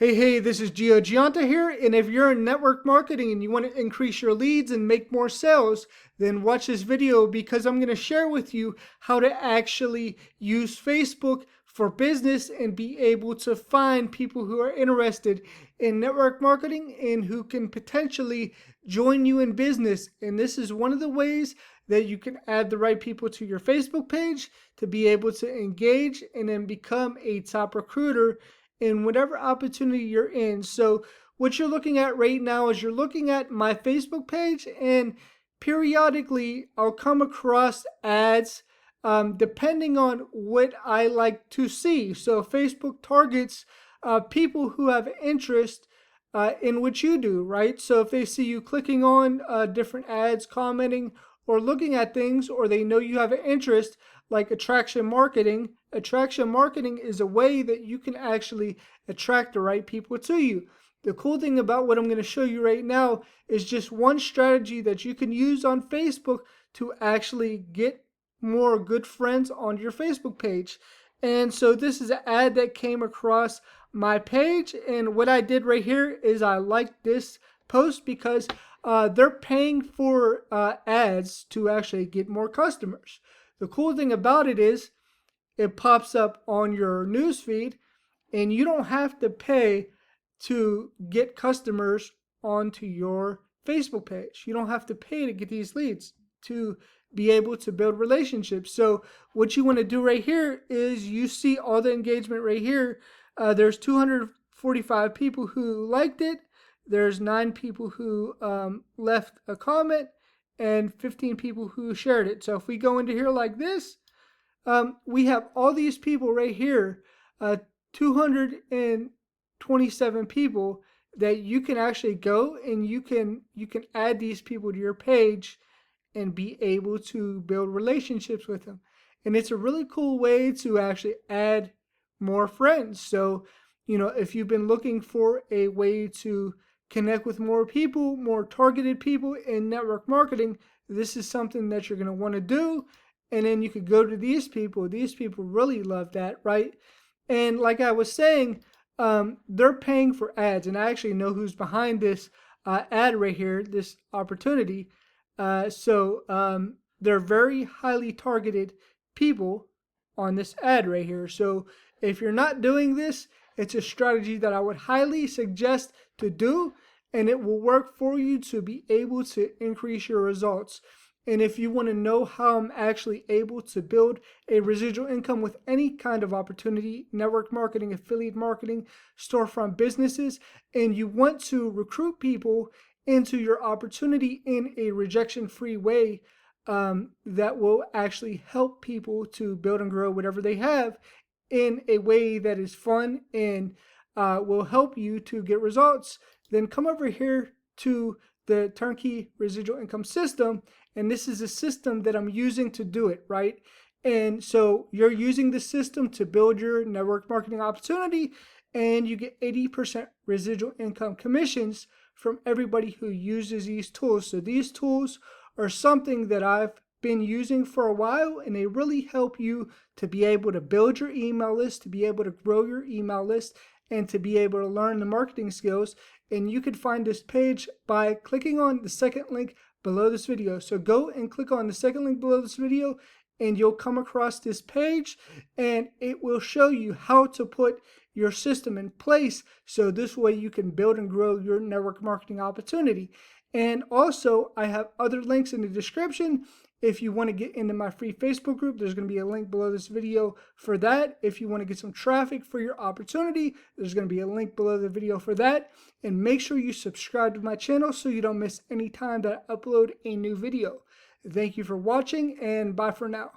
Hey, this is Gio Gianta here, and if you're in network marketing and you want to increase your leads and make more sales, then watch this video because I'm going to share with you how to actually use Facebook for business and be able to find people who are interested in network marketing and who can potentially join you in business. And this is one of the ways that you can add the right people to your Facebook page to be able to engage and then become a top recruiter in whatever opportunity you're in. So what you're looking at right now is you're looking at my Facebook page, and periodically I'll come across ads depending on what I like to see. So Facebook targets people who have interest in what you do, right? So if they see you clicking on different ads, commenting, or looking at things, or they know you have an interest like attraction marketing. Attraction marketing is a way that you can actually attract the right people to you. The cool thing about what I'm going to show you right now is just one strategy that you can use on Facebook to actually get more good friends on your Facebook page. And so this is an ad that came across my page, and what I did right here is I liked this post because they're paying for ads to actually get more customers. The cool thing about it is it pops up on your news feed, and you don't have to pay to get customers onto your Facebook page. You don't have to pay to get these leads to be able to build relationships. So what you want to do right here is you see all the engagement right here. There's 245 people who liked it. There's 9 people who left a comment and 15 people who shared it. So if we go into here like this, we have all these people right here, 227 people that you can actually go and you can add these people to your page and be able to build relationships with them. And it's a really cool way to actually add more friends. So, if you've been looking for a way to connect with more people, more targeted people in network marketing, this is something that you're going to want to do. And then you could go to these people. These people really love that, right? And like I was saying, they're paying for ads. And I actually know who's behind this ad right here, this opportunity. So they're very highly targeted people on this ad right here. So if you're not doing this, it's a strategy that I would highly suggest to do, and it will work for you to be able to increase your results. And if you want to know how I'm actually able to build a residual income with any kind of opportunity, network marketing, affiliate marketing, storefront businesses, and you want to recruit people into your opportunity in a rejection-free way, that will actually help people to build and grow whatever they have in a way that is fun and will help you to get results, then come over here to the Turnkey Residual Income System. And this is a system that I'm using to do it, right? And so you're using the system to build your network marketing opportunity, and you get 80% residual income commissions from everybody who uses these tools. So these tools are something that I've been using for a while, and they really help you to be able to build your email list, to be able to grow your email list, and to be able to learn the marketing skills. And you can find this page by clicking on the second link below this video. So go and click on the second link below this video, and you'll come across this page, and it will show you how to put your system in place, so this way you can build and grow your network marketing opportunity. And also, I have other links in the description. If you want to get into my free Facebook group, there's going to be a link below this video for that. If you want to get some traffic for your opportunity, there's going to be a link below the video for that. And make sure you subscribe to my channel so you don't miss any time that I upload a new video. Thank you for watching, and bye for now.